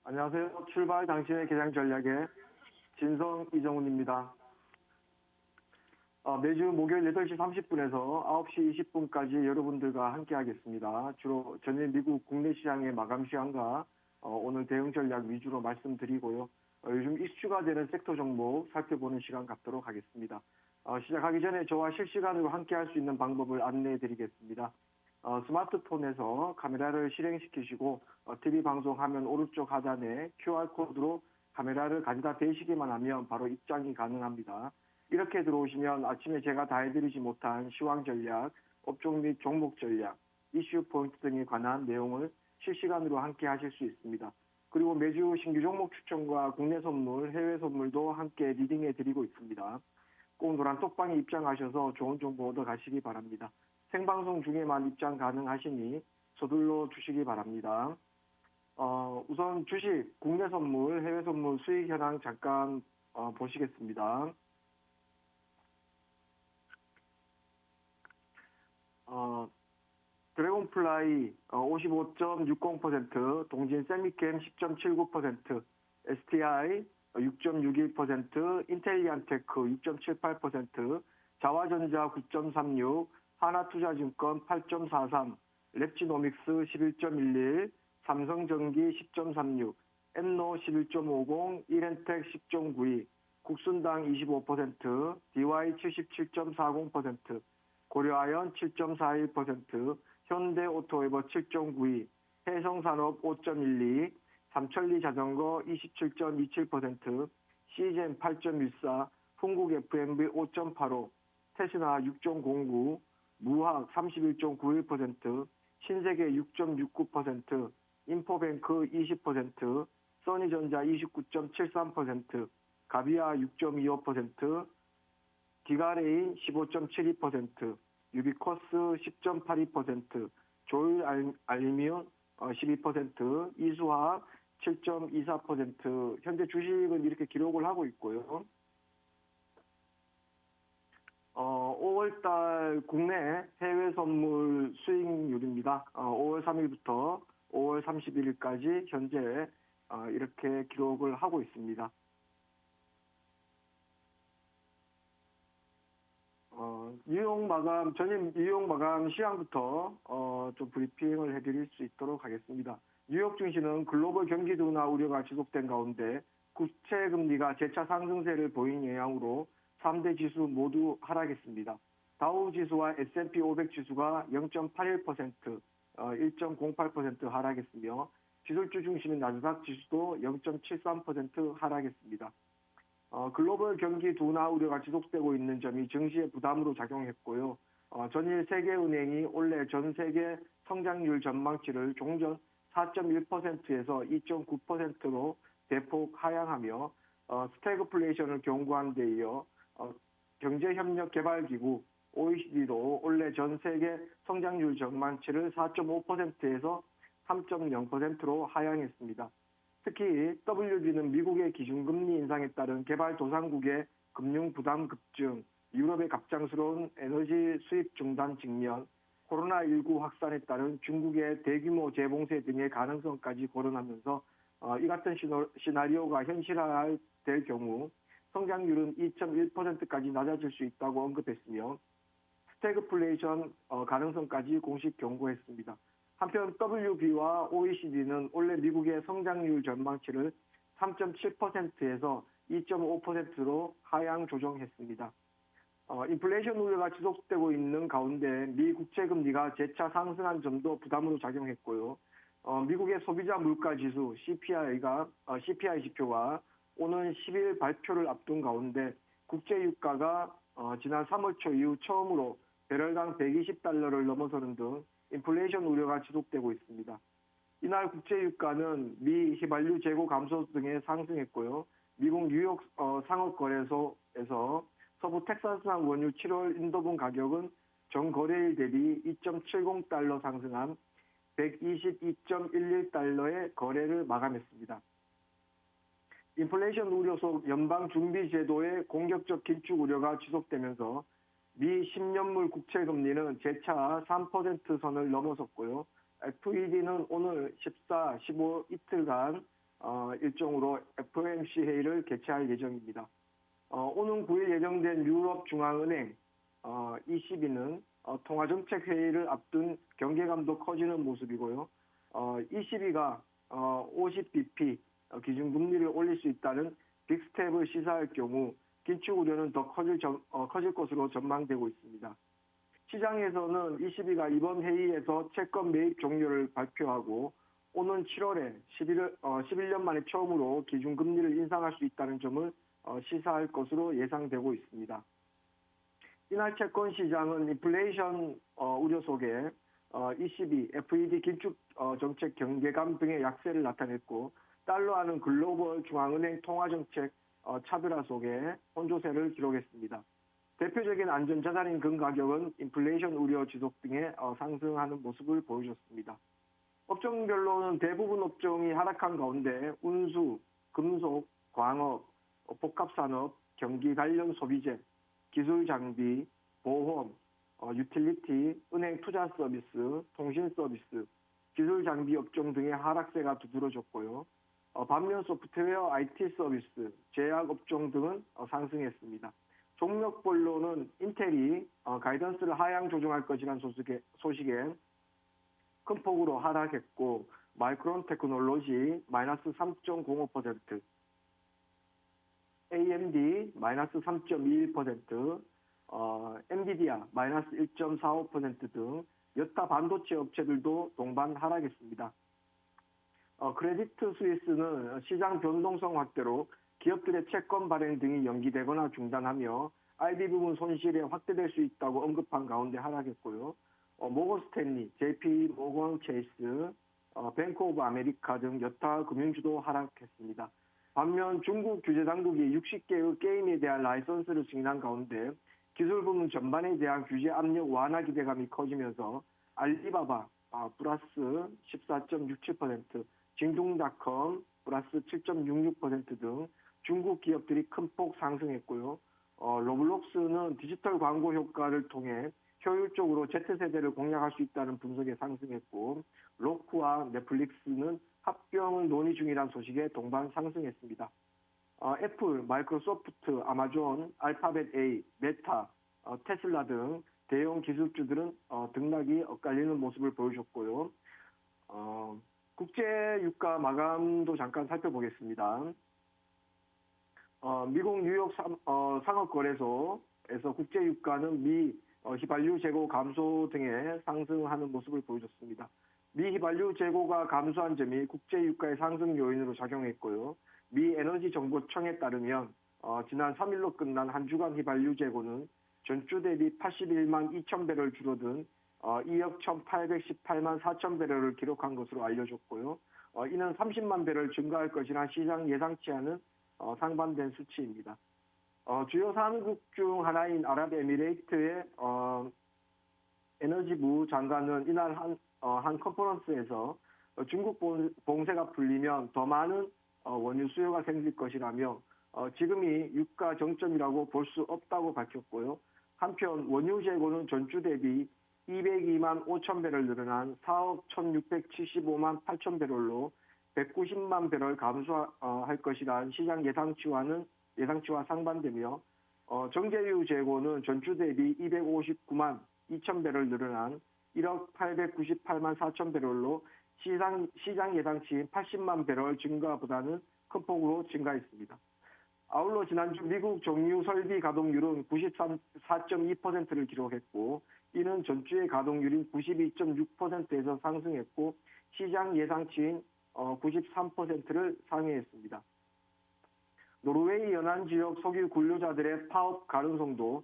안녕하세요. 출발 당신의 개장 전략의 진성 이정훈입니다. 매주 목요일 8시 30분에서 9시 20분까지 여러분들과 함께 하겠습니다. 주로 전일 미국 국내 시장의 마감 시황과 오늘 대응 전략 위주로 말씀드리고요. 요즘 이슈가 되는 섹터 종목 살펴보는 시간 갖도록 하겠습니다. 시작하기 전에 저와 실시간으로 함께 할 수 있는 방법을 안내해 드리겠습니다. 스마트폰에서 카메라를 실행시키시고 TV 방송 화면 오른쪽 하단에 QR코드로 카메라를 가져다 대시기만 하면 바로 입장이 가능합니다. 이렇게 들어오시면 아침에 제가 다 해드리지 못한 시황 전략, 업종 및 종목 전략, 이슈 포인트 등에 관한 내용을 실시간으로 함께 하실 수 있습니다. 그리고 매주 신규 종목 추천과 국내 선물, 해외 선물도 함께 리딩해 드리고 있습니다. 꼭 노란 톡방에 입장하셔서 좋은 정보 얻어 가시기 바랍니다. 생방송 중에만 입장 가능하시니 서둘러 주시기 바랍니다. 우선 주식, 국내 선물, 해외 선물 수익 현황 잠깐 보시겠습니다. 드래곤플라이 55.60%, 동진 세미캠 10.79%, STI 6.61%, 인텔리안테크 6.78%, 자화전자 9.36%, 하나투자증권 8.43%, 랩지노믹스 11.11%, 삼성전기 10.36%, 엔노 11.50%, 이렌텍 10.92%, 국순당 25%, DY 77.40%, 고려아연 7.41%, 현대오토웨버 7.92%, 해성산업 5.12%, 삼천리자전거 27.27%, 시젠 8.14%, 흥국FMV 5.85%, 테스나 6.09%, 무학 31.91%, 신세계 6.69%, 인포뱅크 20%, 써니전자 29.73%, 가비아 6.25%, 기가레인 15.72%, 유비코스 10.82%, 조일 알루미늄 12%, 이수화학 7.24%, 현재 주식은 이렇게 기록을 하고 있고요. 5월달 국내 해외 선물 수익률입니다. 5월 3일부터 5월 31일까지 현재 이렇게 기록을 하고 있습니다. 뉴욕 마감, 전일 뉴욕 마감 시황부터 좀 브리핑을 해드릴 수 있도록 하겠습니다. 뉴욕 증시는 글로벌 경기 둔화 우려가 지속된 가운데 국채 금리가 재차 상승세를 보인 영향으로 3대 지수 모두 하락했습니다. 다우 지수와 S&P 500 지수가 0.81%, 1.08% 하락했으며 기술주 중심인 나스닥 지수도 0.73% 하락했습니다. 글로벌 경기 둔화 우려가 지속되고 있는 점이 증시에 부담으로 작용했고요. 전일 세계은행이 올해 전 세계 성장률 전망치를 종전 4.1%에서 2.9%로 대폭 하향하며 스태그플레이션을 경고한 데 이어 경제협력개발기구 OECD도 올해 전 세계 성장률 전망치를 4.5%에서 3.0%로 하향했습니다. 특히 WB는 미국의 기준금리 인상에 따른 개발도상국의 금융 부담 급증, 유럽의 갑작스러운 에너지 수입 중단 직면, 코로나19 확산에 따른 중국의 대규모 재봉쇄 등의 가능성까지 거론하면서 이 같은 시나리오가 현실화될 경우 성장률은 2.1%까지 낮아질 수 있다고 언급했으며 스태그플레이션 가능성까지 공식 경고했습니다. 한편 WB와 OECD는 올해 미국의 성장률 전망치를 3.7%에서 2.5%로 하향 조정했습니다. 인플레이션 우려가 지속되고 있는 가운데 미 국채금리가 재차 상승한 점도 부담으로 작용했고요. 미국의 소비자 물가 지수 CPI 지표가 오는 10일 발표를 앞둔 가운데 국제 유가가 지난 3월 초 이후 처음으로 배럴당 120달러를 넘어서는 등 인플레이션 우려가 지속되고 있습니다. 이날 국제유가는 미 휘발유 재고 감소 등에 상승했고요. 미국 뉴욕 상업거래소에서 서부 텍사스산 원유 7월 인도분 가격은 전거래일 대비 2.70달러 상승한 122.11달러의 거래를 마감했습니다. 인플레이션 우려 속 연방준비제도의 공격적 긴축 우려가 지속되면서 미 10년물 국채금리는 재차 3% 선을 넘어섰고요. FED는 오늘 14, 15 이틀간 일종으로 FOMC 회의를 개최할 예정입니다. 오는 9일 예정된 유럽중앙은행 ECB는 통화정책 회의를 앞둔 경계감도 커지는 모습이고요. ECB가 50bp 기준금리를 올릴 수 있다는 빅스텝을 시사할 경우 긴축 우려는 더 커질 것으로 전망되고 있습니다. 시장에서는 ECB가 이번 회의에서 채권 매입 종료를 발표하고 오는 7월에 11년 만에 처음으로 기준금리를 인상할 수 있다는 점을 시사할 것으로 예상되고 있습니다. 이날 채권 시장은 인플레이션 우려 속에 ECB, FED 긴축 정책 경계감 등의 약세를 나타냈고 달러화는 글로벌 중앙은행 통화정책 차별화 속에 혼조세를 기록했습니다. 대표적인 안전자산인 금 가격은 인플레이션 우려 지속 등에 상승하는 모습을 보여줬습니다. 업종별로는 대부분 업종이 하락한 가운데 운수, 금속, 광업, 복합산업, 경기 관련 소비재, 기술 장비, 보험, 유틸리티, 은행 투자 서비스, 통신 서비스, 기술 장비 업종 등의 하락세가 두드러졌고요. 반면 소프트웨어, IT 서비스, 제약 업종 등은 상승했습니다. 종목별로는 인텔이 가이던스를 하향 조정할 것이라는 소식에 큰 폭으로 하락했고 마이크론 테크놀로지 마이너스 3.05%, AMD 마이너스 3.21%, 엔비디아 마이너스 1.45% 등 여타 반도체 업체들도 동반 하락했습니다. 크레디트 스위스는 시장 변동성 확대로 기업들의 채권 발행 등이 연기되거나 중단하며 IB 부분 손실이 확대될 수 있다고 언급한 가운데 하락했고요. 모건 스탠리, JP 모건 체이스, 뱅크 오브 아메리카 등 여타 금융주도 하락했습니다. 반면 중국 규제 당국이 60개의 게임에 대한 라이선스를 승인한 가운데 기술 부문 전반에 대한 규제 압력 완화 기대감이 커지면서 알리바바 플러스 14.67%, 징둥닷컴 플러스 7.66% 등 중국 기업들이 큰 폭 상승했고요. 로블록스는 디지털 광고 효과를 통해 효율적으로 Z세대를 공략할 수 있다는 분석에 상승했고 로크와 넷플릭스는 합병을 논의 중이라는 소식에 동반 상승했습니다. 애플, 마이크로소프트, 아마존, 알파벳 A, 메타, 테슬라 등 대형 기술주들은 등락이 엇갈리는 모습을 보여줬고요. 국제 유가 마감도 잠깐 살펴보겠습니다. 미국 뉴욕 상업거래소에서 국제 유가는 미 휘발유 재고 감소 등에 상승하는 모습을 보여줬습니다. 미 휘발유 재고가 감소한 점이 국제 유가의 상승 요인으로 작용했고요. 미 에너지정보청에 따르면 지난 3일로 끝난 한 주간 휘발유 재고는 전주 대비 81만 2천 배럴 줄어든 2억 1,818만 4천 배럴을 기록한 것으로 알려졌고요. 이는 30만 배럴 증가할 것이란 시장 예상치 않은 상반된 수치입니다. 주요 산국 중 하나인 아랍에미레이트의 에너지부 장관은 이날 한 컨퍼런스에서 중국 봉쇄가 풀리면 더 많은 원유 수요가 생길 것이라며 지금이 유가 정점이라고 볼 수 없다고 밝혔고요. 한편 원유 재고는 전주 대비 202만 5천 배럴 늘어난 4억 1,675만 8천 배럴로 190만 배럴 감소할 것이란 시장 예상치와 상반되며 정제유 재고는 전주 대비 259만 2천 배럴 늘어난 1억 898만 4천 배럴로 시장 예상치인 80만 배럴 증가보다는 큰 폭으로 증가했습니다. 아울러 지난주 미국 정유 설비 가동률은 94.2%를 기록했고 이는 전주의 가동률인 92.6%에서 상승했고 시장 예상치인 93%를 상회했습니다. 노르웨이 연안 지역 석유 굴료자들의 파업 가능성도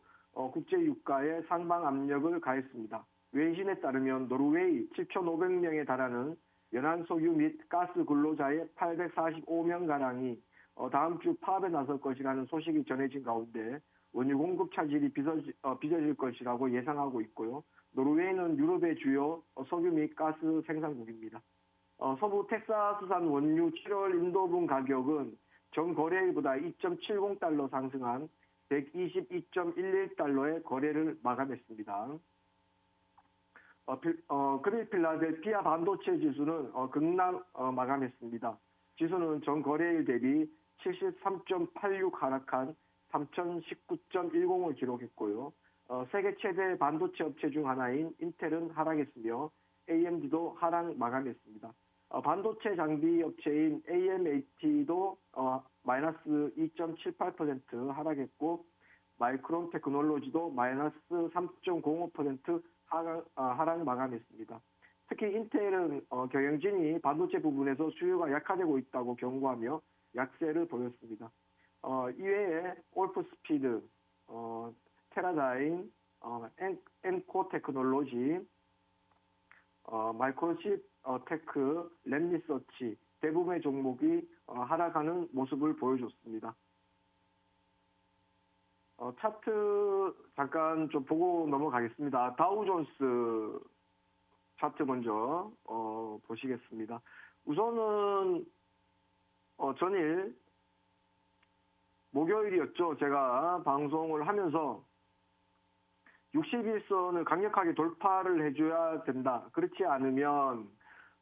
국제 유가에 상방 압력을 가했습니다. 외신에 따르면 노르웨이 7,500명에 달하는 연안 석유 및 가스 근로자의 845명가량이 다음 주 파업에 나설 것이라는 소식이 전해진 가운데 원유 공급 차질이 빚어질 것이라고 예상하고 있고요. 노르웨이는 유럽의 주요 석유 및 가스 생산국입니다. 서부 텍사스산 원유 7월 인도분 가격은 전 거래일보다 2.70달러 상승한 122.11달러의 거래를 마감했습니다. 금일 필라델피아 반도체 지수는 급락 마감했습니다. 지수는 전 거래일 대비 73.86 하락한 3019.10을 기록했고요. 세계 최대 반도체 업체 중 하나인 인텔은 하락했으며 AMD도 하락 마감했습니다. 반도체 장비 업체인 AMAT도 마이너스 2.78% 하락했고 마이크론 테크놀로지도 마이너스 3.05% 하락 마감했습니다. 특히 인텔은 경영진이 반도체 부분에서 수요가 약화되고 있다고 경고하며 약세를 보였습니다. 이외에 올프스피드, 테라다임, 엔코 테크놀로지, 마이크로칩 테크, 랩리서치 대부분의 종목이 하락하는 모습을 보여줬습니다. 차트 잠깐 좀 보고 넘어가겠습니다. 다우존스 차트 먼저 보시겠습니다. 우선은 전일 목요일이었죠. 제가 방송을 하면서 61선을 강력하게 돌파를 해줘야 된다. 그렇지 않으면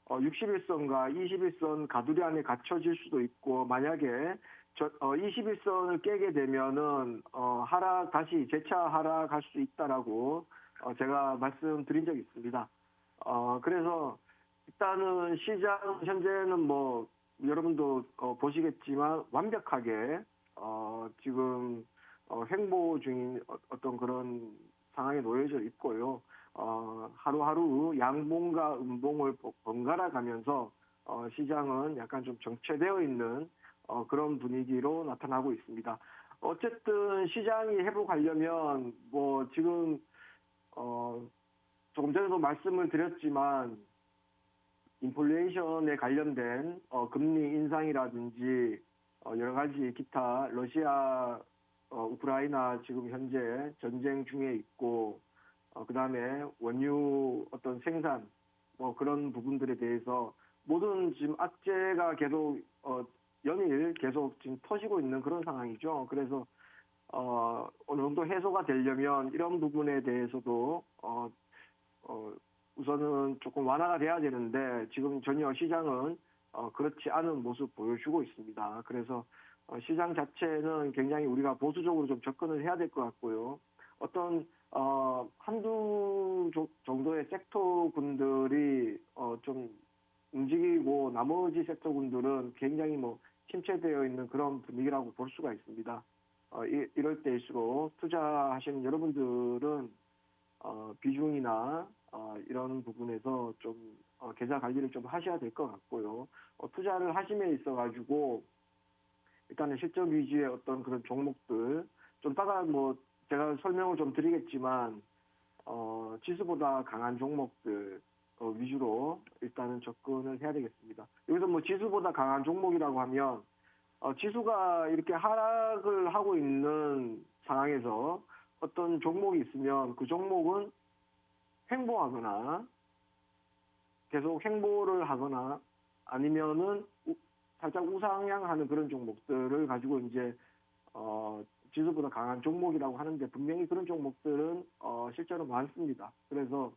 61선과 21선 가두리 안에 갇혀질 수도 있고 만약에 21선을 깨게 되면은 다시 재차 하락할 수 있다라고 제가 말씀드린 적이 있습니다. 그래서 일단은 시장 현재는 뭐 여러분도 보시겠지만 완벽하게 지금 횡보 중인 어떤 그런 상황에 놓여져 있고요. 하루하루 양봉과 음봉을 번갈아 가면서 시장은 약간 좀 정체되어 있는 그런 분위기로 나타나고 있습니다. 어쨌든 시장이 회복하려면 뭐 지금 조금 전에도 말씀을 드렸지만 인플레이션에 관련된 금리 인상이라든지 여러 가지 기타 러시아 우크라이나 지금 현재 전쟁 중에 있고 그다음에 원유 어떤 생산 뭐 그런 부분들에 대해서 모든 지금 악재가 계속 연일 계속 지금 터지고 있는 그런 상황이죠. 그래서 어느 정도 해소가 되려면 이런 부분에 대해서도 우선은 조금 완화가 돼야 되는데 지금 전혀 시장은 그렇지 않은 모습 보여주고 있습니다. 그래서 시장 자체는 굉장히 우리가 보수적으로 좀 접근을 해야 될 것 같고요. 어떤 한두 정도의 섹터군들이 좀 움직이고 나머지 섹터군들은 굉장히 뭐 침체되어 있는 그런 분위기라고 볼 수가 있습니다. 이럴 때일수록 투자하시는 여러분들은 비중이나 이런 부분에서 좀 계좌 관리를 좀 하셔야 될 것 같고요. 투자를 하심에 있어가지고 일단은 실적 위주의 어떤 그런 종목들 좀 따라 뭐 제가 설명을 좀 드리겠지만 지수보다 강한 종목들 위주로 일단은 접근을 해야 되겠습니다. 여기서 뭐 지수보다 강한 종목이라고 하면 지수가 이렇게 하락을 하고 있는 상황에서 어떤 종목이 있으면 그 종목은 횡보하거나 계속 횡보를 하거나 아니면은 살짝 우상향하는 그런 종목들을 가지고 이제 지수보다 강한 종목이라고 하는데 분명히 그런 종목들은 실제로 많습니다. 그래서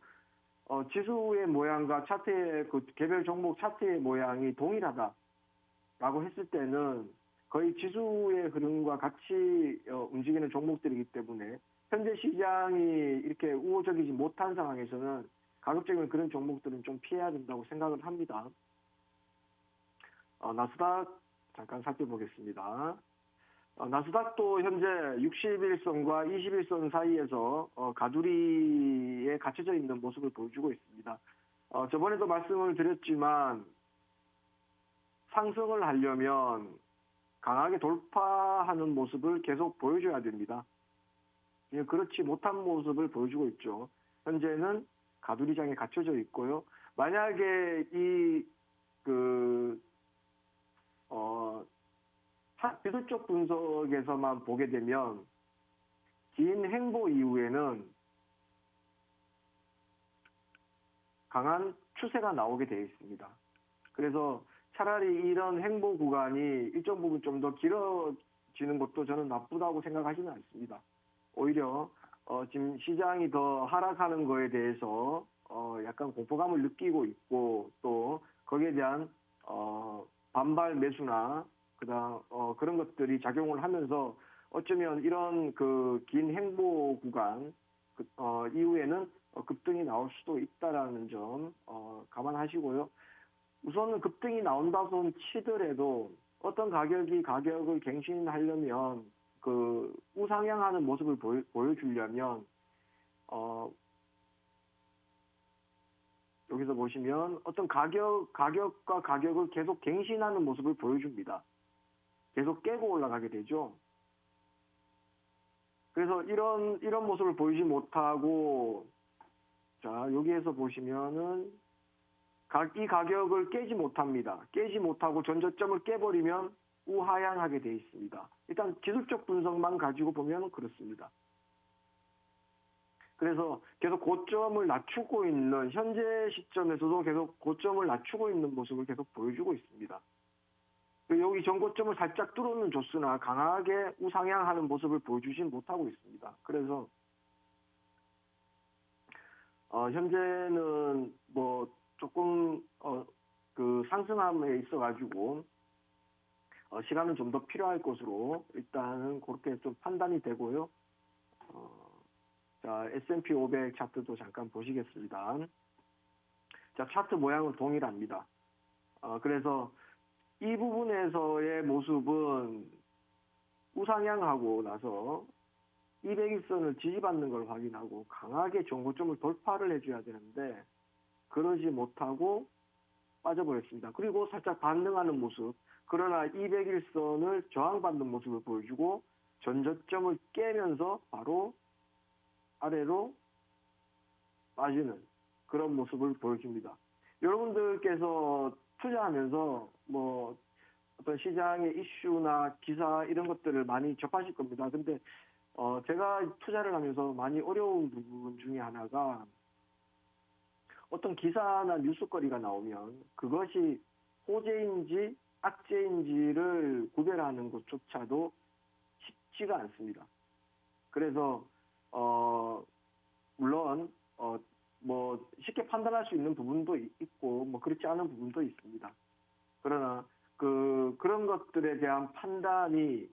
지수의 모양과 차트의 그 개별 종목 차트의 모양이 동일하다라고 했을 때는 거의 지수의 흐름과 같이 움직이는 종목들이기 때문에 현재 시장이 이렇게 우호적이지 못한 상황에서는 가급적이면 그런 종목들은 좀 피해야 된다고 생각을 합니다. 나스닥 잠깐 살펴보겠습니다. 나스닥도 현재 61선과 21선 사이에서 가두리에 갇혀져 있는 모습을 보여주고 있습니다. 저번에도 말씀을 드렸지만 상승을 하려면 강하게 돌파하는 모습을 계속 보여줘야 됩니다. 그렇지 못한 모습을 보여주고 있죠. 현재는 가두리장에 갇혀져 있고요. 만약에 기술적 분석에서만 보게 되면 긴 횡보 이후에는 강한 추세가 나오게 되어 있습니다. 그래서 차라리 이런 횡보 구간이 일정 부분 좀 더 길어지는 것도 저는 나쁘다고 생각하지는 않습니다. 오히려 지금 시장이 더 하락하는 거에 대해서 약간 공포감을 느끼고 있고 또 거기에 대한 반발 매수나 그다음 그런 것들이 작용을 하면서 어쩌면 이런 그 긴 행보 구간 이후에는 급등이 나올 수도 있다라는 점 감안하시고요. 우선은 급등이 나온다 손 치더라도 어떤 가격이 가격을 갱신하려면 그 우상향하는 모습을 보여주려면 여기서 보시면 어떤 가격과 가격을 계속 갱신하는 모습을 보여줍니다. 계속 깨고 올라가게 되죠. 그래서 이런 모습을 보이지 못하고, 자, 여기에서 보시면은 이 가격을 깨지 못합니다. 깨지 못하고 전저점을 깨버리면 우하향하게 돼 있습니다. 일단 기술적 분석만 가지고 보면 그렇습니다. 그래서 계속 고점을 낮추고 있는, 현재 시점에서도 계속 고점을 낮추고 있는 모습을 계속 보여주고 있습니다. 여기 전고점을 살짝 뚫어는 줬으나 강하게 우상향하는 모습을 보여주진 못하고 있습니다. 그래서 현재는 뭐 조금 그 상승함에 있어가지고 시간은 좀 더 필요할 것으로 일단은 그렇게 좀 판단이 되고요. 자, S&P 500 차트도 잠깐 보시겠습니다. 자, 차트 모양은 동일합니다. 그래서 이 부분에서의 모습은 우상향하고 나서 200일선을 지지받는 걸 확인하고 강하게 전고점을 돌파를 해줘야 되는데 그러지 못하고 빠져버렸습니다. 그리고 살짝 반등하는 모습, 그러나 200일선을 저항받는 모습을 보여주고 전저점을 깨면서 바로 아래로 빠지는 그런 모습을 보여줍니다. 여러분들께서 투자하면서 뭐 어떤 시장의 이슈나 기사 이런 것들을 많이 접하실 겁니다. 근데 제가 투자를 하면서 많이 어려운 부분 중에 하나가 어떤 기사나 뉴스거리가 나오면 그것이 호재인지 악재인지를 구별하는 것조차도 쉽지가 않습니다. 그래서 물론 뭐 쉽게 판단할 수 있는 부분도 있고 뭐 그렇지 않은 부분도 있습니다. 그러나 그런 것들에 대한 판단이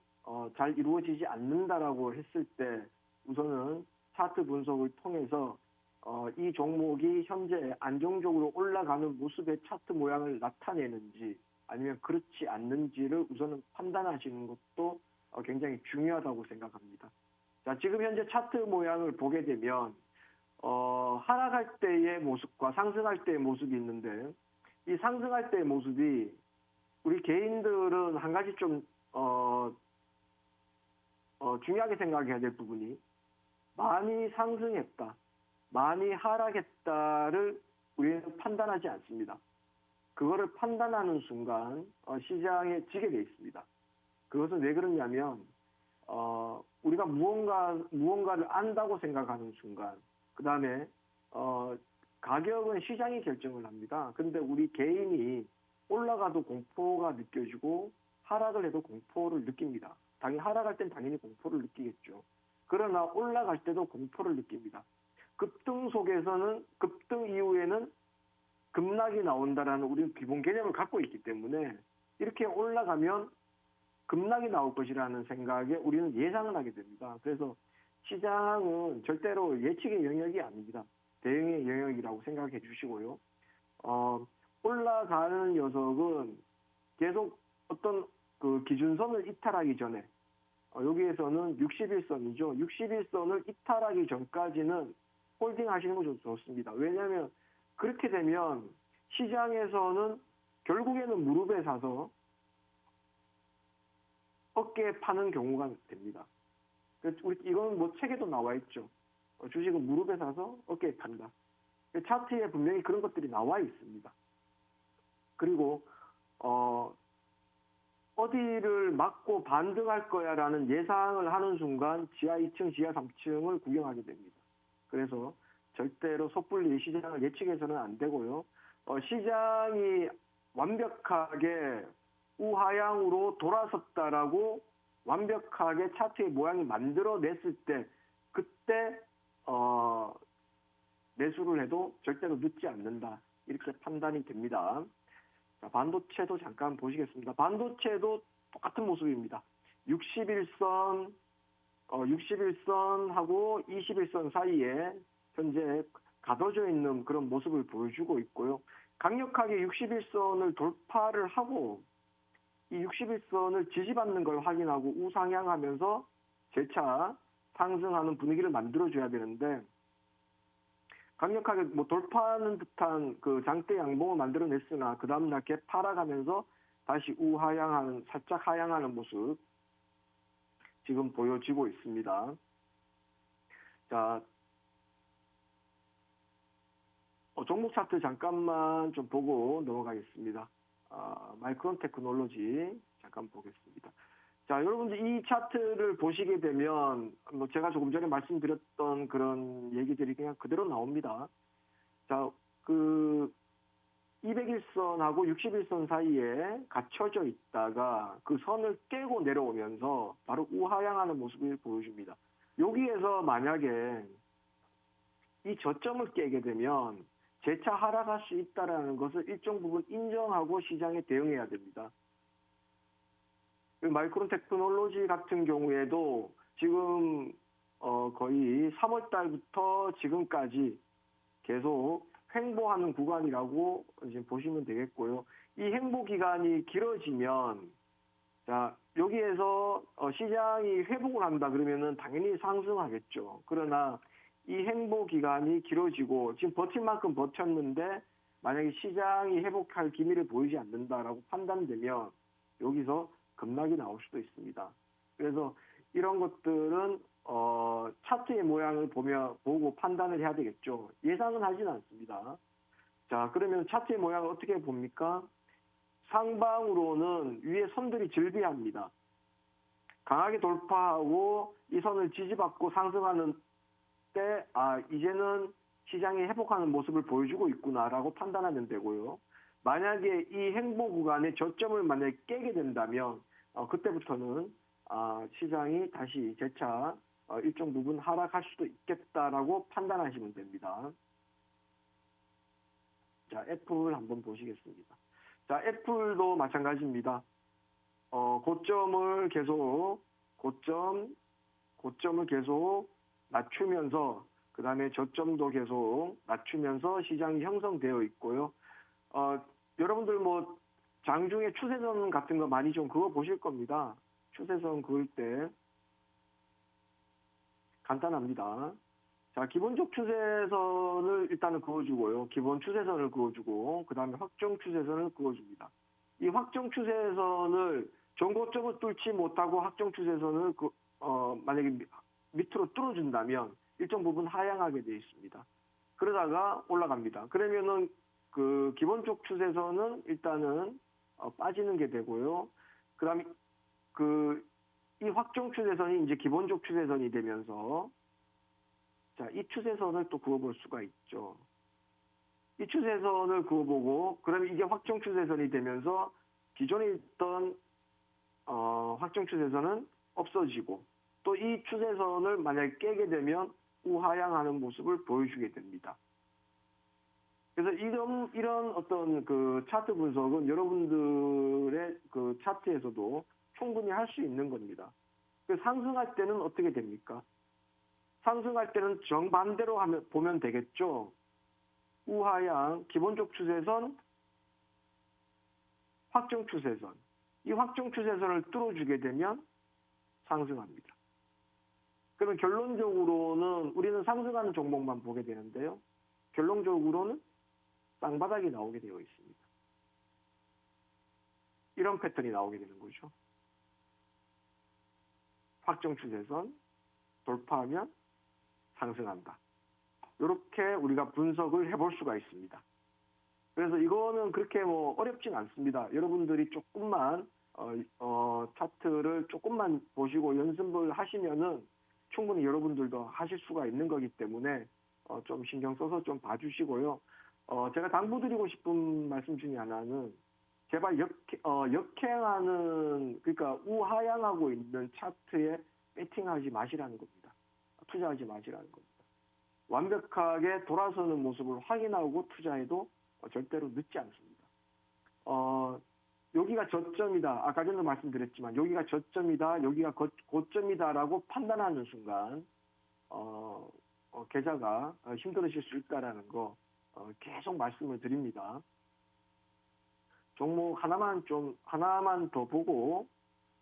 잘 이루어지지 않는다라고 했을 때 우선은 차트 분석을 통해서 이 종목이 현재 안정적으로 올라가는 모습의 차트 모양을 나타내는지 아니면 그렇지 않는지를 우선은 판단하시는 것도 굉장히 중요하다고 생각합니다. 자, 지금 현재 차트 모양을 보게 되면 하락할 때의 모습과 상승할 때의 모습이 있는데 이 상승할 때의 모습이 우리 개인들은 한 가지 좀 중요하게 생각해야 될 부분이 많이 상승했다, 많이 하락했다를 우리는 판단하지 않습니다. 그거를 판단하는 순간 시장에 지게 돼 있습니다. 그것은 왜 그러냐면 우리가 무언가를 안다고 생각하는 순간, 그 다음에 가격은 시장이 결정을 합니다. 근데 우리 개인이 올라가도 공포가 느껴지고 하락을 해도 공포를 느낍니다. 당연히 하락할 땐 당연히 공포를 느끼겠죠. 그러나 올라갈 때도 공포를 느낍니다. 급등 이후에는 급락이 나온다라는 우리 기본 개념을 갖고 있기 때문에 이렇게 올라가면 급락이 나올 것이라는 생각에 우리는 예상을 하게 됩니다. 그래서 시장은 절대로 예측의 영역이 아닙니다. 대응의 영역이라고 생각해 주시고요. 올라가는 녀석은 계속 어떤 그 기준선을 이탈하기 전에 여기에서는 61선이죠. 61선을 이탈하기 전까지는 홀딩 하시는 거 좋습니다. 왜냐하면 그렇게 되면 시장에서는 결국에는 무릎에 사서 어깨에 파는 경우가 됩니다. 이건 뭐 책에도 나와 있죠. 주식은 무릎에 사서 어깨에 판다. 차트에 분명히 그런 것들이 나와 있습니다. 그리고 어디를 막고 반등할 거야라는 예상을 하는 순간 지하 2층, 지하 3층을 구경하게 됩니다. 그래서 절대로 섣불리 시장을 예측해서는 안 되고요. 시장이 완벽하게 우하향으로 돌아섰다라고 완벽하게 차트의 모양이 만들어냈을 때 그때 매수를 해도 절대로 늦지 않는다. 이렇게 판단이 됩니다. 자, 반도체도 잠깐 보시겠습니다. 반도체도 똑같은 모습입니다. 61선, 61선하고 21선 사이에 현재 가둬져 있는 그런 모습을 보여주고 있고요. 강력하게 61선을 돌파를 하고 이 61선을 지지받는 걸 확인하고 우상향하면서 재차 상승하는 분위기를 만들어줘야 되는데 강력하게 뭐 돌파하는 듯한 그 장대 양봉을 만들어냈으나 그 다음날 갭 팔아가면서 다시 우하향하는 살짝 하향하는 모습 지금 보여지고 있습니다. 자, 종목 차트 잠깐만 좀 보고 넘어가겠습니다. 마이크론 테크놀로지 잠깐 보겠습니다. 자, 여러분들 이 차트를 보시게 되면 뭐 제가 조금 전에 말씀드렸던 그런 얘기들이 그냥 그대로 나옵니다. 자, 그 201선하고 61선 사이에 갇혀져 있다가 그 선을 깨고 내려오면서 바로 우하향하는 모습을 보여줍니다. 여기에서 만약에 이 저점을 깨게 되면 재차 하락할 수 있다는 것을 일정 부분 인정하고 시장에 대응해야 됩니다. 마이크론 테크놀로지 같은 경우에도 지금 거의 3월 달부터 지금까지 계속 횡보하는 구간이라고 이제 보시면 되겠고요. 이 횡보 기간이 길어지면 자, 여기에서 시장이 회복을 한다 그러면은 당연히 상승하겠죠. 그러나 이 횡보 기간이 길어지고 지금 버틸 만큼 버텼는데 만약에 시장이 회복할 기미를 보이지 않는다라고 판단되면 여기서 급락이 나올 수도 있습니다. 그래서 이런 것들은 차트의 모양을 보고 판단을 해야 되겠죠. 예상은 하지는 않습니다. 자, 그러면 차트의 모양을 어떻게 봅니까? 상방으로는 위에 선들이 즐비합니다. 강하게 돌파하고 이 선을 지지받고 상승하는 때, 이제는 시장이 회복하는 모습을 보여주고 있구나라고 판단하면 되고요. 만약에 이 횡보 구간의 저점을 만약에 깨게 된다면, 그때부터는, 시장이 다시 재차 일정 부분 하락할 수도 있겠다라고 판단하시면 됩니다. 자, 애플 한번 보시겠습니다. 자, 애플도 마찬가지입니다. 고점을 계속 낮추면서 그 다음에 저점도 계속 낮추면서 시장이 형성되어 있고요. 여러분들 뭐 장중에 추세선 같은 거 많이 좀 그어 보실 겁니다. 추세선 그을 때 간단합니다. 자, 기본적 추세선을 일단은 그어주고요. 기본 추세선을 그어주고 그 다음에 확정 추세선을 그어줍니다. 이 확정 추세선을 전고점을 뚫지 못하고 확정 추세선을 만약에 밑으로 뚫어준다면 일정 부분 하향하게 되어 있습니다. 그러다가 올라갑니다. 그러면은 그 기본적 추세선은 일단은 빠지는 게 되고요. 그다음에 이 확정 추세선이 이제 기본적 추세선이 되면서 자, 이 추세선을 또 그어볼 수가 있죠. 이 추세선을 그어보고 그러면 이게 확정 추세선이 되면서 기존에 있던 확정 추세선은 없어지고 또 이 추세선을 만약에 깨게 되면 우하향하는 모습을 보여주게 됩니다. 그래서 이런 어떤 그 차트 분석은 여러분들의 그 차트에서도 충분히 할 수 있는 겁니다. 상승할 때는 어떻게 됩니까? 상승할 때는 정반대로 보면 되겠죠. 우하향, 기본적 추세선, 확정 추세선. 이 확정 추세선을 뚫어주게 되면 상승합니다. 그러면 결론적으로는 우리는 상승하는 종목만 보게 되는데요. 결론적으로는 쌍바닥이 나오게 되어 있습니다. 이런 패턴이 나오게 되는 거죠. 확정 추세선 돌파하면 상승한다. 이렇게 우리가 분석을 해볼 수가 있습니다. 그래서 이거는 그렇게 뭐 어렵진 않습니다. 여러분들이 조금만 차트를 조금만 보시고 연습을 하시면은 충분히 여러분들도 하실 수가 있는 거기 때문에 좀 신경 써서 좀 봐주시고요. 제가 당부드리고 싶은 말씀 중에 하나는 제발 역행하는 그러니까 우하향하고 있는 차트에 배팅하지 마시라는 겁니다. 투자하지 마시라는 겁니다. 완벽하게 돌아서는 모습을 확인하고 투자해도 절대로 늦지 않습니다. 여기가 저점이다. 아까 전에 말씀드렸지만 여기가 저점이다. 여기가 고점이다라고 판단하는 순간 계좌가 힘들어질 수 있다라는 거 계속 말씀을 드립니다. 종목 하나만 더 보고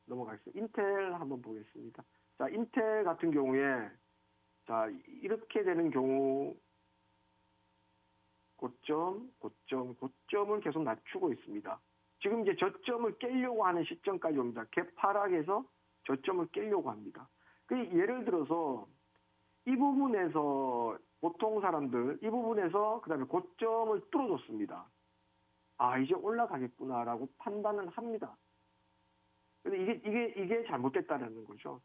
넘어가겠습니다. 인텔 한번 보겠습니다. 자, 인텔 같은 경우에 자, 이렇게 되는 경우 고점을 계속 낮추고 있습니다. 지금 이제 저점을 깨려고 하는 시점까지 옵니다. 갭하락에서 저점을 깨려고 합니다. 예를 들어서 이 부분에서 보통 사람들 이 부분에서 그다음에 고점을 뚫어줬습니다. 아, 이제 올라가겠구나라고 판단은 합니다. 근데 이게 잘못됐다는 거죠.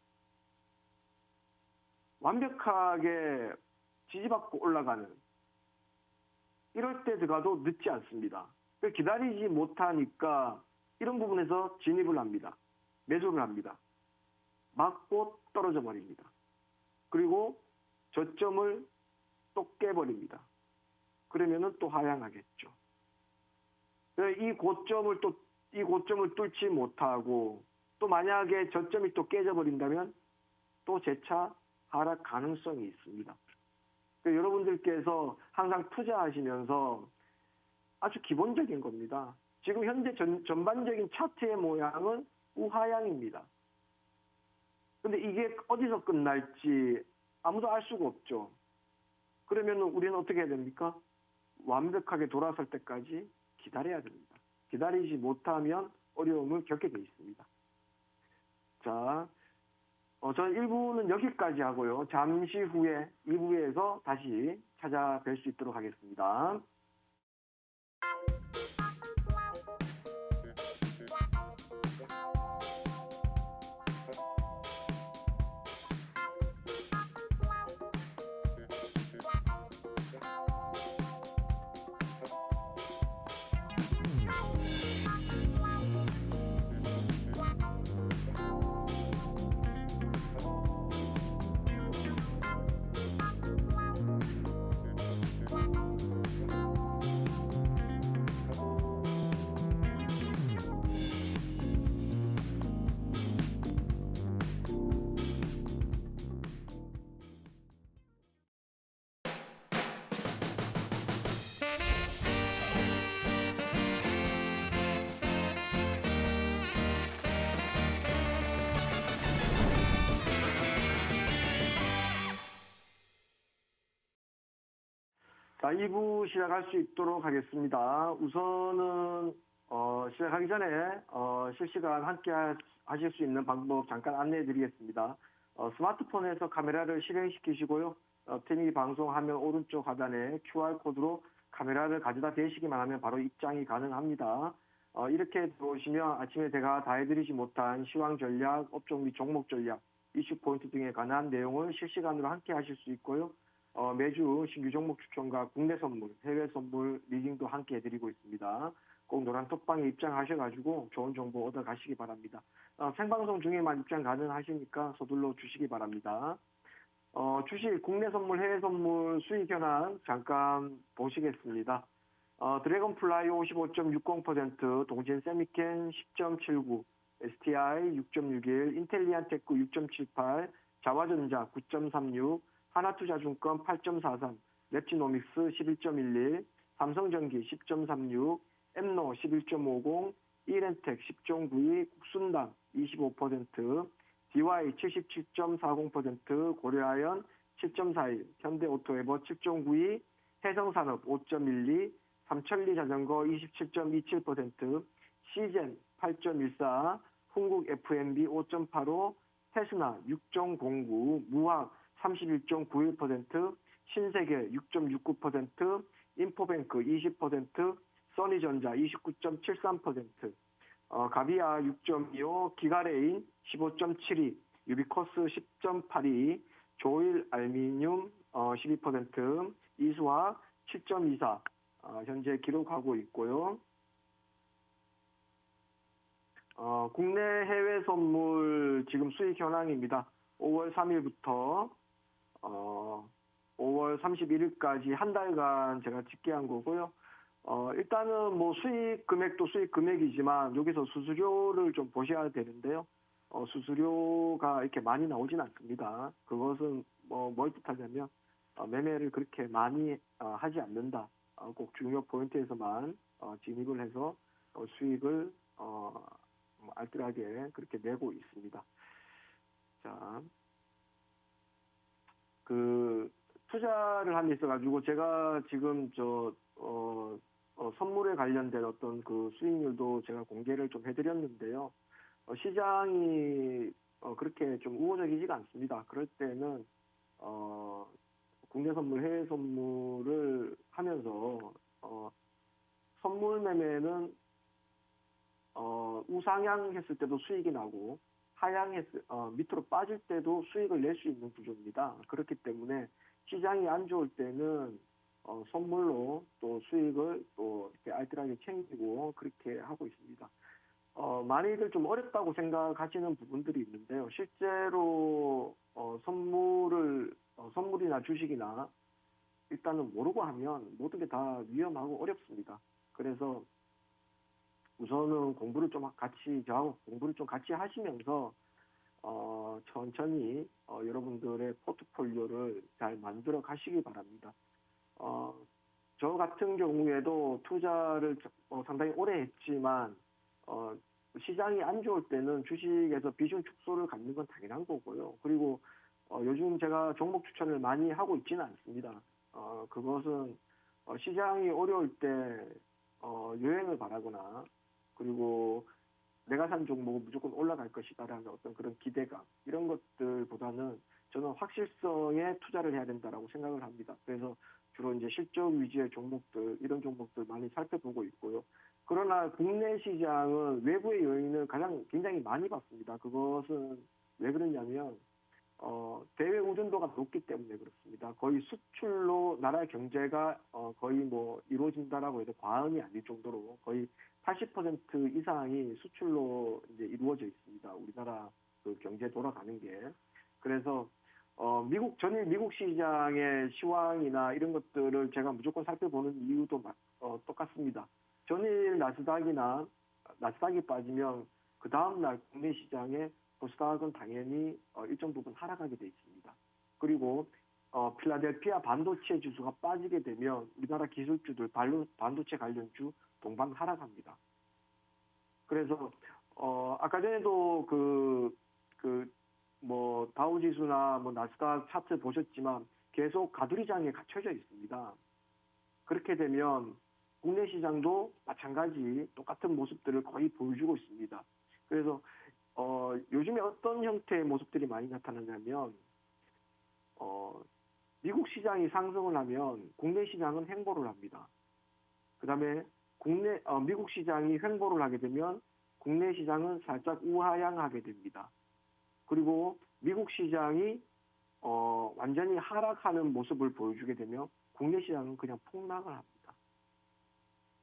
완벽하게 지지받고 올라가는 이럴 때 들어가도 늦지 않습니다. 기다리지 못하니까 이런 부분에서 진입을 합니다. 매수를 합니다. 맞고 떨어져 버립니다. 그리고 저점을 또 깨버립니다. 그러면은 또 하향하겠죠. 이 고점을 뚫지 못하고 또 만약에 저점이 또 깨져버린다면 또 재차 하락 가능성이 있습니다. 여러분들께서 항상 투자하시면서 아주 기본적인 겁니다. 지금 현재 전반적인 차트의 모양은 우하향입니다. 근데 이게 어디서 끝날지 아무도 알 수가 없죠. 그러면 우리는 어떻게 해야 됩니까? 완벽하게 돌아설 때까지 기다려야 됩니다. 기다리지 못하면 어려움을 겪게 돼 있습니다. 자, 저는 1부는 여기까지 하고요. 잠시 후에 2부에서 다시 찾아뵐 수 있도록 하겠습니다. 자, 2부 시작할 수 있도록 하겠습니다. 우선은 시작하기 전에 실시간 함께 하실 수 있는 방법 잠깐 안내해 드리겠습니다. 스마트폰에서 카메라를 실행시키시고요. TV 방송 화면 오른쪽 하단에 QR코드로 카메라를 가져다 대시기만 하면 바로 입장이 가능합니다. 이렇게 들어오시면 아침에 제가 다 해드리지 못한 시황 전략, 업종 및 종목 전략, 이슈 포인트 등에 관한 내용을 실시간으로 함께 하실 수 있고요. 매주 신규 종목 추천과 국내 선물, 해외 선물, 리딩도 함께 해드리고 있습니다. 꼭 노란 톡방에 입장하셔가지고 좋은 정보 얻어 가시기 바랍니다. 생방송 중에만 입장 가능하시니까 서둘러 주시기 바랍니다. 주식, 국내 선물, 해외 선물 수익 현황 잠깐 보시겠습니다. 드래곤플라이 55.60%, 동진 세미켄 10.79, STI 6.61, 인텔리안테크 6.78, 자화전자 9.36, 하나투자증권 8.43, 랩지노믹스 11.11, 삼성전기 10.36, 엠노 11.50, 이렌텍 10.92, 국순당 25%, DY 77.40%, 고려아연 7.41, 현대오토에버 7.92, 해성산업 5.12, 삼천리 자전거 27.27%, 시젠 8.14, 흥국 F&B 5.85, 테스나 6.09, 무학 31.91%, 신세계 6.69%, 인포뱅크 20%, 써니전자 29.73%, 가비아 6.25, 기가레인 15.72, 유비코스 10.82, 조일 알미늄 12%, 이수화 7.24 현재 기록하고 있고요. 국내 해외 선물 지금 수익 현황입니다. 5월 3일부터 5월 31일까지 한 달간 제가 집계한 거고요. 일단은 뭐 수익 금액도 수익 금액이지만 여기서 수수료를 좀 보셔야 되는데요. 수수료가 이렇게 많이 나오진 않습니다. 그것은 뭘 뜻하냐면 매매를 그렇게 많이 하지 않는다. 꼭 중요 포인트에서만 진입을 해서 수익을 뭐 알뜰하게 그렇게 내고 있습니다. 자, 그 투자를 함에 있어가지고 제가 지금 선물에 관련된 어떤 그 수익률도 제가 공개를 좀 해드렸는데요. 시장이 그렇게 좀 우호적이지가 않습니다. 그럴 때는 국내 선물, 해외 선물을 하면서 선물 매매는 우상향 했을 때도 수익이 나고 밑으로 빠질 때도 수익을 낼 수 있는 구조입니다. 그렇기 때문에 시장이 안 좋을 때는 선물로 또 수익을 또 이렇게 알뜰하게 챙기고 그렇게 하고 있습니다. 많이들 좀 어렵다고 생각하시는 부분들이 있는데요. 실제로 선물이나 주식이나 일단은 모르고 하면 모든 게 다 위험하고 어렵습니다. 그래서 우선은 저하고 공부를 좀 같이 하시면서 천천히 여러분들의 포트폴리오를 잘 만들어 가시기 바랍니다. 저 같은 경우에도 투자를 상당히 오래 했지만 시장이 안 좋을 때는 주식에서 비중 축소를 갖는 건 당연한 거고요. 그리고 요즘 제가 종목 추천을 많이 하고 있지는 않습니다. 그것은 시장이 어려울 때 요행을 바라거나 그리고 내가 산 종목은 무조건 올라갈 것이다라는 어떤 그런 기대감 이런 것들보다는 저는 확실성에 투자를 해야 된다라고 생각을 합니다. 그래서 주로 이제 실적 위주의 종목들 이런 종목들 많이 살펴보고 있고요. 그러나 국내 시장은 외부의 요인을 굉장히 많이 봤습니다. 그것은 왜 그러냐면 대외 의존도가 높기 때문에 그렇습니다. 거의 수출로 나라의 경제가 거의 뭐 이루어진다라고 해도 과언이 아닐 정도로 거의 80% 이상이 수출로 이제 이루어져 있습니다. 우리나라 그 경제 돌아가는 게. 그래서 전일 미국 시장의 시황이나 이런 것들을 제가 무조건 살펴보는 이유도 똑같습니다. 전일 나스닥이 빠지면 그 다음날 국내 시장에 코스닥은 당연히 일정 부분 하락하게 돼 있습니다. 그리고 필라델피아 반도체 지수가 빠지게 되면 우리나라 기술주들 반도체 관련주 동반 하락합니다. 그래서 아까 전에도 뭐 다우지수나 뭐 나스닥 차트 보셨지만 계속 가두리장에 갇혀져 있습니다. 그렇게 되면 국내 시장도 마찬가지 똑같은 모습들을 거의 보여주고 있습니다. 그래서 요즘에 어떤 형태의 모습들이 많이 나타나냐면 미국 시장이 상승을 하면 국내 시장은 횡보를 합니다. 그 다음에 미국 시장이 횡보를 하게 되면 국내 시장은 살짝 우하향하게 됩니다. 그리고 미국 시장이 완전히 하락하는 모습을 보여주게 되면 국내 시장은 그냥 폭락을 합니다.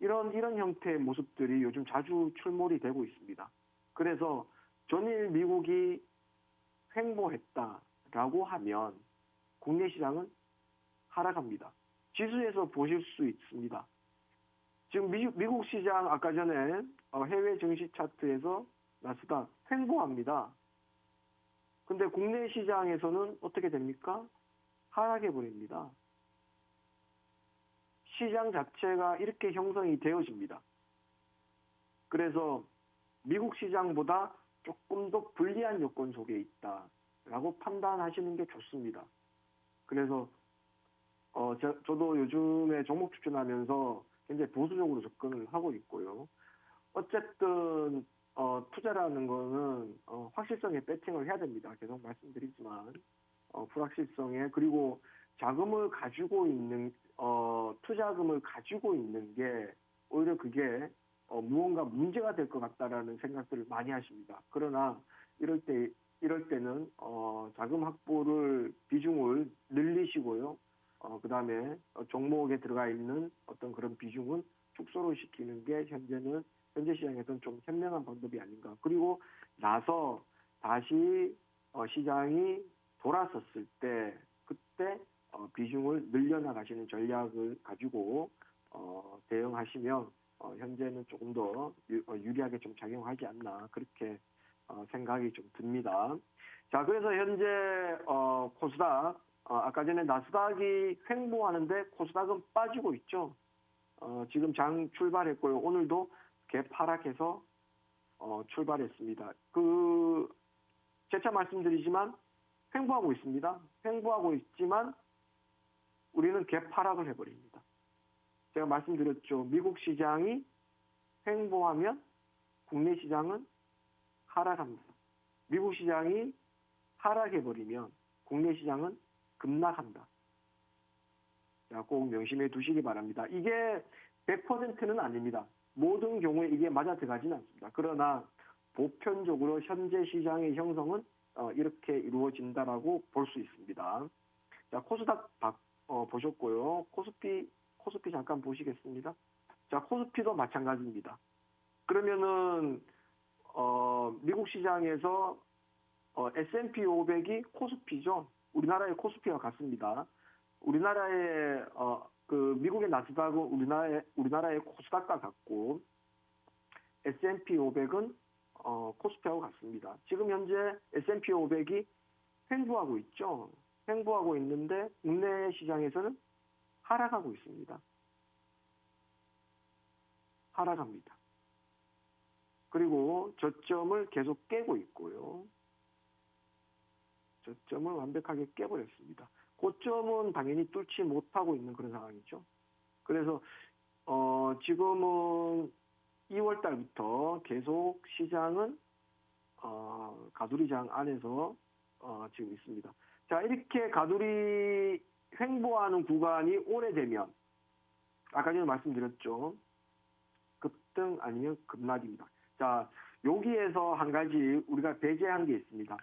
이런 형태의 모습들이 요즘 자주 출몰이 되고 있습니다. 그래서 전일 미국이 횡보했다라고 하면 국내 시장은 하락합니다. 지수에서 보실 수 있습니다. 지금 미국 시장 아까 전에 해외 증시 차트에서 나스닥 횡보합니다. 근데 국내 시장에서는 어떻게 됩니까? 하락해 버립니다. 시장 자체가 이렇게 형성이 되어집니다. 그래서 미국 시장보다 조금 더 불리한 요건 속에 있다라고 판단하시는 게 좋습니다. 그래서 저도 요즘에 종목 추천하면서 굉장히 보수적으로 접근을 하고 있고요. 어쨌든 투자라는 거는 확실성에 배팅을 해야 됩니다. 계속 말씀드리지만 불확실성에 그리고 자금을 가지고 있는 투자금을 가지고 있는 게 오히려 그게 무언가 문제가 될 것 같다라는 생각들을 많이 하십니다. 그러나 이럴 때는 자금 확보를 비중을 늘리시고요. 그다음에 종목에 들어가 있는 어떤 그런 비중은 축소를 시키는 게 현재 시장에서는 좀 현명한 방법이 아닌가. 그리고 나서 다시 시장이 돌아섰을 때 그때 비중을 늘려나가시는 전략을 가지고 대응하시면 현재는 조금 더 유리하게 좀 작용하지 않나 그렇게 생각이 좀 듭니다. 자, 그래서 현재 코스닥 아까 전에 나스닥이 횡보하는데 코스닥은 빠지고 있죠. 지금 장 출발했고요. 오늘도 개파락해서 출발했습니다. 재차 말씀드리지만 횡보하고 있습니다. 횡보하고 있지만 우리는 개파락을 해버립니다. 제가 말씀드렸죠. 미국 시장이 횡보하면 국내 시장은 하락합니다. 미국 시장이 하락해버리면 국내 시장은 급락한다. 자, 꼭 명심해 두시기 바랍니다. 이게 100%는 아닙니다. 모든 경우에 이게 맞아 들어가지는 않습니다. 그러나 보편적으로 현재 시장의 형성은 이렇게 이루어진다라고 볼 수 있습니다. 자, 코스닥 보셨고요. 코스피 잠깐 보시겠습니다. 자, 코스피도 마찬가지입니다. 그러면은 미국 시장에서 S&P 500이 코스피죠. 우리나라의 코스피와 같습니다. 우리나라의 미국의 나스닥은 우리나라의 코스닥과 같고 S&P 500은 코스피하고 같습니다. 지금 현재 S&P 500이 횡보하고 있죠. 횡보하고 있는데 국내 시장에서는 하락하고 있습니다. 하락합니다. 그리고 저점을 계속 깨고 있고요. 저점을 완벽하게 깨버렸습니다. 고점은 당연히 뚫지 못하고 있는 그런 상황이죠. 그래서 지금은 2월 달부터 계속 시장은 가두리장 안에서 지금 있습니다. 자, 이렇게 가두리 횡보하는 구간이 오래되면 아까 전에 말씀드렸죠. 급등 아니면 급락입니다. 자, 여기에서 한 가지 우리가 배제한 게 있습니다.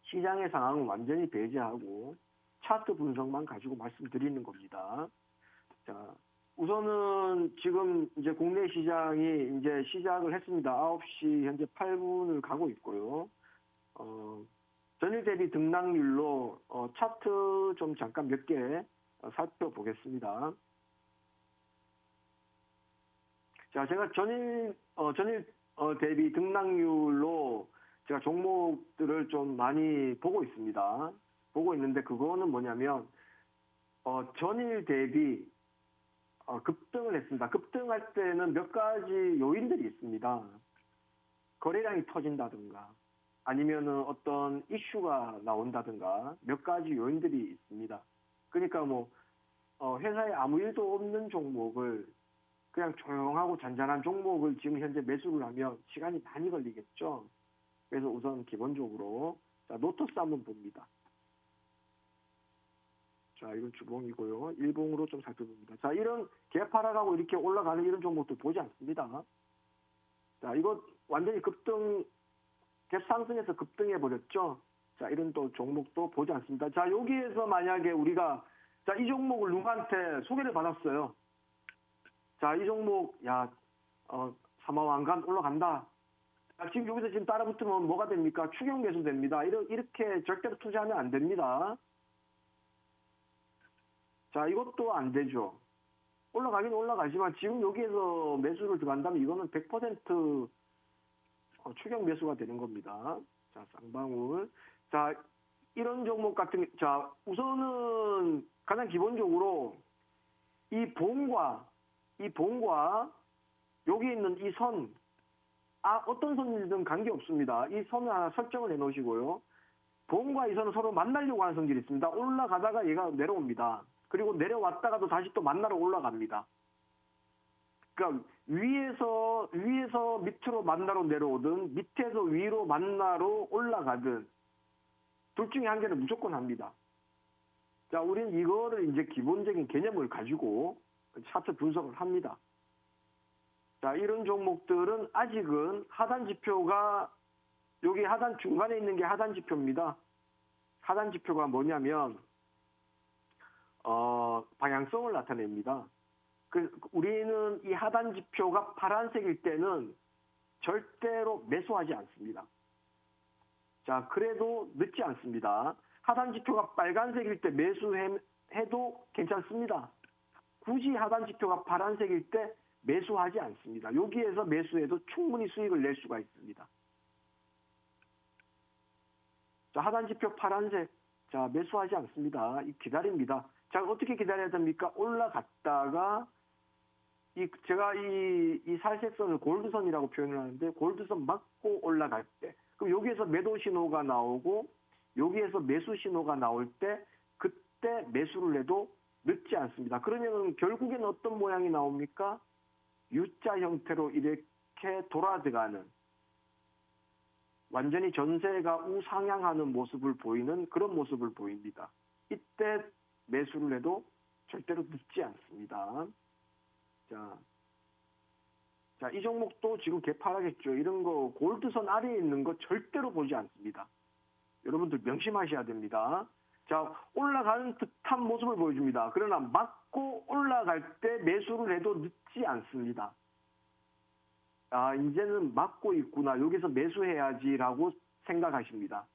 시장의 상황은 완전히 배제하고 차트 분석만 가지고 말씀드리는 겁니다. 자, 우선은 지금 이제 국내 시장이 이제 시작을 했습니다. 9시 현재 8분을 가고 있고요. 전일 대비 등락률로 차트 좀 잠깐 몇 개 살펴보겠습니다. 자, 제가 전일 대비 등락률로 제가 종목들을 좀 많이 보고 있습니다. 보고 있는데 그거는 뭐냐면 전일 대비 급등을 했습니다. 급등할 때는 몇 가지 요인들이 있습니다. 거래량이 터진다든가 아니면은 어떤 이슈가 나온다든가 몇 가지 요인들이 있습니다. 그러니까 뭐 회사에 아무 일도 없는 종목을 그냥 조용하고 잔잔한 종목을 지금 현재 매수를 하면 시간이 많이 걸리겠죠. 그래서 우선 기본적으로 자, 노토스 한번 봅니다. 자, 이건 주봉이고요. 일봉으로 좀 살펴봅니다. 자, 이런 개파락하고 이렇게 올라가는 이런 종목도 보지 않습니다. 자, 이거 완전히 갭 상승해서 급등해 버렸죠. 자, 이런 또 종목도 보지 않습니다. 자, 여기에서 만약에 우리가 자, 이 종목을 누구한테 소개를 받았어요. 자, 이 종목 사마왕간 올라간다. 자, 지금 여기서 지금 따라붙으면 뭐가 됩니까? 추경 매수 됩니다. 이렇게 절대로 투자하면 안 됩니다. 자, 이것도 안 되죠. 올라가긴 올라가지만 지금 여기에서 매수를 들어간다면 이거는 100% 추경 매수가 되는 겁니다. 자, 쌍방울. 자, 이런 종목 같은 자, 우선은 가장 기본적으로 이 봉과 여기 있는 이 선, 어떤 선이든 관계없습니다. 이 선을 하나 설정을 해 놓으시고요. 봉과 이 선은 서로 만나려고 하는 성질이 있습니다. 올라가다가 얘가 내려옵니다. 그리고 내려왔다가도 다시 또 만나러 올라갑니다. 그러니까 위에서 밑으로 만나러 내려오든 밑에서 위로 만나러 올라가든 둘 중에 한 개는 무조건 합니다. 자, 우리는 이거를 이제 기본적인 개념을 가지고 차트 분석을 합니다. 자, 이런 종목들은 아직은 하단 지표가 여기 하단 중간에 있는 게 하단 지표입니다. 하단 지표가 뭐냐면 방향성을 나타냅니다. 우리는 이 하단 지표가 파란색일 때는 절대로 매수하지 않습니다. 자, 그래도 늦지 않습니다. 하단 지표가 빨간색일 때 매수해도 괜찮습니다. 굳이 하단 지표가 파란색일 때 매수하지 않습니다. 여기에서 매수해도 충분히 수익을 낼 수가 있습니다. 자, 하단 지표 파란색. 자, 매수하지 않습니다. 기다립니다. 자, 어떻게 기다려야 됩니까? 올라갔다가 제가 이 살색선을 골드선이라고 표현을 하는데, 골드선 맞고 올라갈 때, 그럼 여기에서 매도 신호가 나오고 여기에서 매수 신호가 나올 때, 그때 매수를 해도 늦지 않습니다. 그러면 결국엔 어떤 모양이 나옵니까? U자 형태로 이렇게 돌아들어가는, 완전히 전세가 우상향하는 모습을 보이는 그런 모습을 보입니다. 이때 매수를 해도 절대로 늦지 않습니다. 자, 이 종목도 지금 개파라겠죠. 이런 거 골드선 아래에 있는 거 절대로 보지 않습니다. 여러분들 명심하셔야 됩니다. 자, 올라가는 듯한 모습을 보여줍니다. 그러나 맞고 올라갈 때 매수를 해도 늦지 않습니다. 아, 이제는 맞고 있구나. 여기서 매수해야지라고 생각하십니다.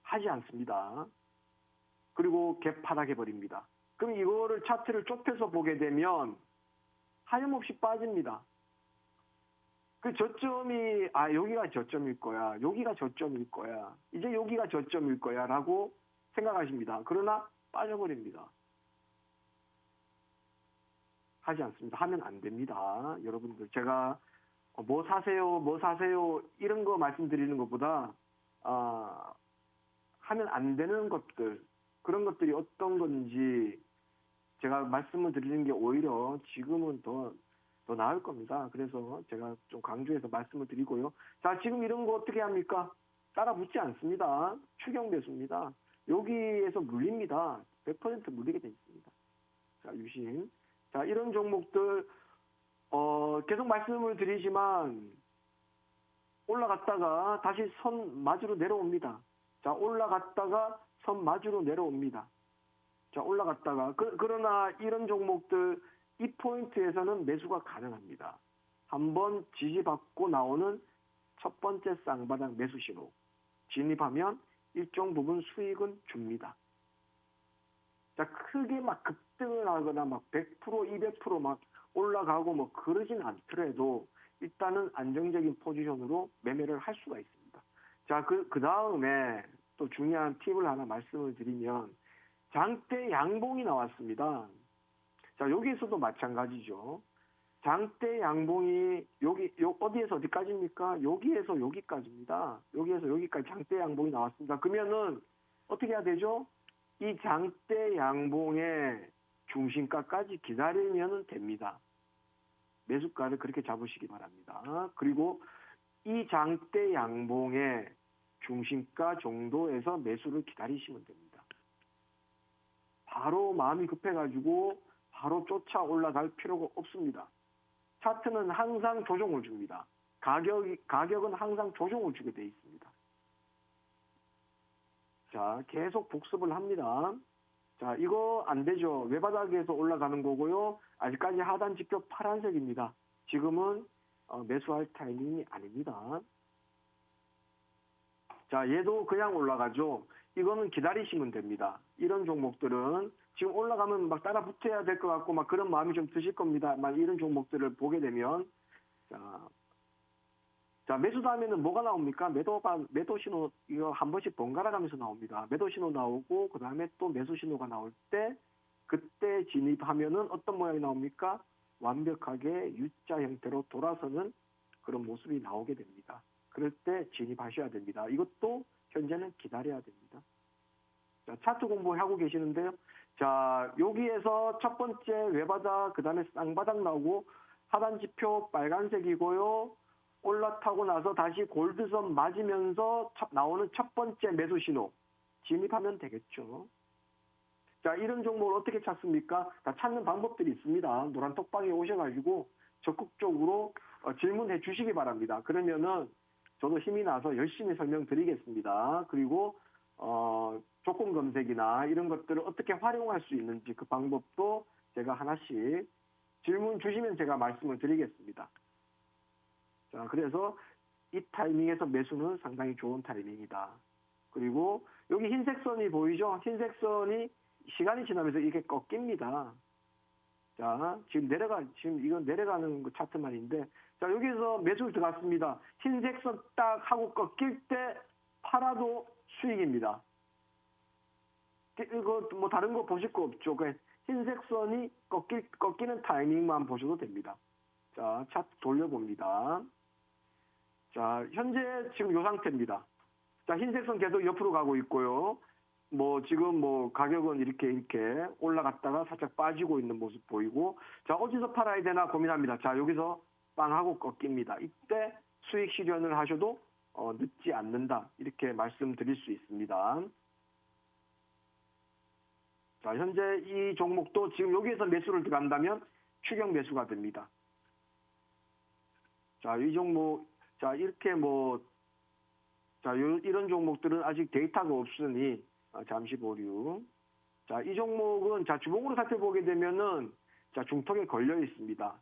하지 않습니다. 그리고 개파락해 버립니다. 그럼 이거를 차트를 좁혀서 보게 되면 하염없이 빠집니다. 그 저점이 여기가 저점일 거야. 여기가 저점일 거야. 이제 여기가 저점일 거야 라고 생각하십니다. 그러나 빠져버립니다. 하지 않습니다. 하면 안 됩니다. 여러분들 제가 뭐 사세요 이런 거 말씀드리는 것보다 하면 안 되는 것들, 그런 것들이 어떤 건지 제가 말씀을 드리는 게 오히려 지금은 더 나을 겁니다. 그래서 제가 좀 강조해서 말씀을 드리고요. 자, 지금 이런 거 어떻게 합니까? 따라 붙지 않습니다. 추경 매수입니다. 여기에서 물립니다. 100% 물리게 돼 있습니다. 자, 유심. 자, 이런 종목들 계속 말씀을 드리지만 올라갔다가 다시 선 마주로 내려옵니다. 자, 올라갔다가 선 마주로 내려옵니다. 자, 올라갔다가 그러나 이런 종목들 이 포인트에서는 매수가 가능합니다. 한번 지지받고 나오는 첫 번째 쌍바닥 매수 신호 진입하면 일정 부분 수익은 줍니다. 자, 크게 막 급등을 하거나 막 100%, 200% 막 올라가고 뭐 그러진 않더라도 일단은 안정적인 포지션으로 매매를 할 수가 있습니다. 자, 그 다음에 또 중요한 팁을 하나 말씀을 드리면 장대 양봉이 나왔습니다. 자, 여기에서도 마찬가지죠. 장대 양봉이 어디에서 어디까지입니까? 여기에서 여기까지입니다. 여기에서 여기까지 장대 양봉이 나왔습니다. 그러면은 어떻게 해야 되죠? 이 장대 양봉의 중심가까지 기다리면 됩니다. 매수가를 그렇게 잡으시기 바랍니다. 그리고 이 장대 양봉의 중심가 정도에서 매수를 기다리시면 됩니다. 바로 마음이 급해가지고 바로 쫓아 올라갈 필요가 없습니다. 차트는 항상 조정을 줍니다. 가격은 항상 조정을 주게 돼 있습니다. 자, 계속 복습을 합니다. 자, 이거 안 되죠. 외바닥에서 올라가는 거고요. 아직까지 하단 지표 파란색입니다. 지금은 매수할 타이밍이 아닙니다. 자, 얘도 그냥 올라가죠. 이거는 기다리시면 됩니다. 이런 종목들은 지금 올라가면 막 따라 붙어야 될 것 같고 막 그런 마음이 좀 드실 겁니다. 막 이런 종목들을 보게 되면 자, 매수 다음에는 뭐가 나옵니까? 매도 신호 이거 한 번씩 번갈아 가면서 나옵니다. 매도 신호 나오고 그 다음에 또 매수 신호가 나올 때 그때 진입하면은 어떤 모양이 나옵니까? 완벽하게 U자 형태로 돌아서는 그런 모습이 나오게 됩니다. 그럴 때 진입하셔야 됩니다. 이것도 현재는 기다려야 됩니다. 자, 차트 공부하고 계시는데요. 자, 여기에서 첫 번째 외바닥, 그 다음에 쌍바닥 나오고 하단 지표 빨간색이고요. 올라타고 나서 다시 골드선 맞으면서 나오는 첫 번째 매수 신호 진입하면 되겠죠. 자, 이런 종목을 어떻게 찾습니까? 다 찾는 방법들이 있습니다. 노란 톡방에 오셔가지고 적극적으로 질문해 주시기 바랍니다. 그러면은 저도 힘이 나서 열심히 설명드리겠습니다. 그리고 조건 검색이나 이런 것들을 어떻게 활용할 수 있는지 그 방법도 제가 하나씩 질문 주시면 제가 말씀을 드리겠습니다. 자, 그래서 이 타이밍에서 매수는 상당히 좋은 타이밍이다. 그리고 여기 흰색 선이 보이죠? 흰색 선이 시간이 지나면서 이게 꺾입니다. 자, 지금 이건 내려가는 그 차트만인데, 자, 여기서 매수 들어갔습니다. 흰색선 딱 하고 꺾일 때 팔아도 수익입니다. 이거 뭐 다른 거 보실 거 없죠. 그 흰색선이 꺾이는 타이밍만 보셔도 됩니다. 자, 차트 돌려봅니다. 자, 현재 지금 이 상태입니다. 자, 흰색선 계속 옆으로 가고 있고요. 뭐 지금 뭐 가격은 이렇게 올라갔다가 살짝 빠지고 있는 모습 보이고, 자, 어디서 팔아야 되나 고민합니다. 자, 여기서 빵 하고 꺾입니다. 이때 수익 실현을 하셔도 늦지 않는다, 이렇게 말씀드릴 수 있습니다. 자, 현재 이 종목도 지금 여기에서 매수를 들어간다면 추격 매수가 됩니다. 자, 이 종목, 자, 이렇게 뭐, 자, 이런 종목들은 아직 데이터가 없으니 잠시 보류. 자, 이 종목은 자, 주봉으로 살펴보게 되면은 자, 중턱에 걸려 있습니다.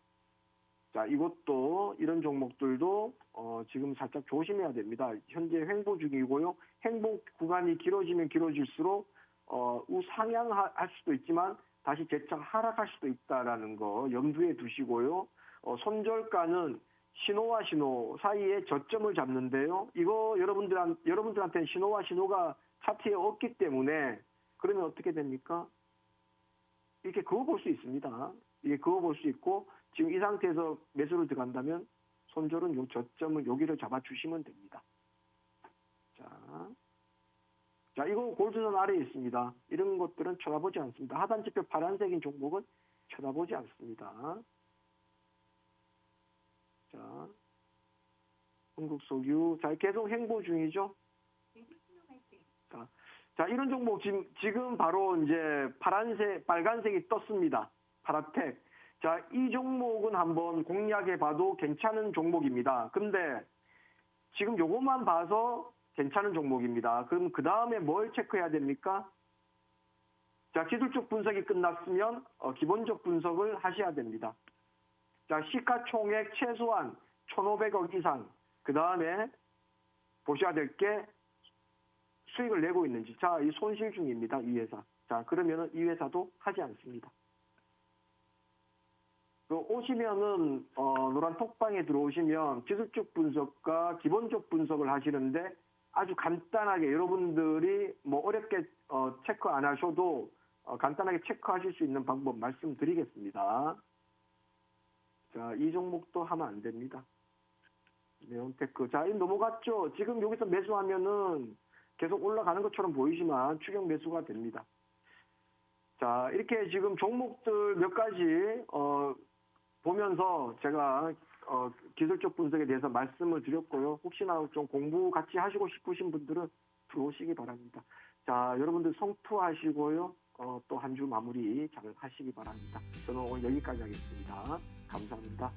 자, 이것도 이런 종목들도 지금 살짝 조심해야 됩니다. 현재 횡보 중이고요. 횡보 구간이 길어지면 길어질수록 우상향할 수도 있지만 다시 재차 하락할 수도 있다라는 거 염두에 두시고요. 손절가는 신호와 신호 사이에 저점을 잡는데요. 이거 여러분들한테는 신호와 신호가 차트에 없기 때문에, 그러면 어떻게 됩니까? 이렇게 그거 볼 수 있습니다. 이게 그거 볼 수 있고, 지금 이 상태에서 매수를 들어간다면 손절은 요 저점을 여기를 잡아주시면 됩니다. 자, 이거 골드선 아래에 있습니다. 이런 것들은 쳐다보지 않습니다. 하단지표 파란색인 종목은 쳐다보지 않습니다. 자, 한국석유. 자, 계속 횡보 중이죠. 자, 이런 종목 지금 바로 이제 빨간색이 떴습니다. 파라텍. 자, 이 종목은 한번 공략해 봐도 괜찮은 종목입니다. 근데 지금 요것만 봐서 괜찮은 종목입니다. 그럼 그 다음에 뭘 체크해야 됩니까? 자, 기술적 분석이 끝났으면 기본적 분석을 하셔야 됩니다. 자, 시가총액 최소한 1,500억 이상. 그 다음에 보셔야 될 게 수익을 내고 있는지. 자, 이 손실 중입니다, 이 회사. 자, 그러면은 이 회사도 하지 않습니다. 오시면은 노란 톡방에 들어오시면 기술적 분석과 기본적 분석을 하시는데, 아주 간단하게 여러분들이 뭐 어렵게 체크 안 하셔도 간단하게 체크하실 수 있는 방법 말씀드리겠습니다. 자, 이 종목도 하면 안 됩니다. 네온테크. 자, 이 넘어갔죠. 지금 여기서 매수하면은 계속 올라가는 것처럼 보이지만 추격 매수가 됩니다. 자, 이렇게 지금 종목들 몇 가지 보면서 제가 기술적 분석에 대해서 말씀을 드렸고요. 혹시나 좀 공부 같이 하시고 싶으신 분들은 들어오시기 바랍니다. 자, 여러분들 성투하시고요. 또 한 주 마무리 잘 하시기 바랍니다. 저는 오늘 여기까지 하겠습니다. 감사합니다.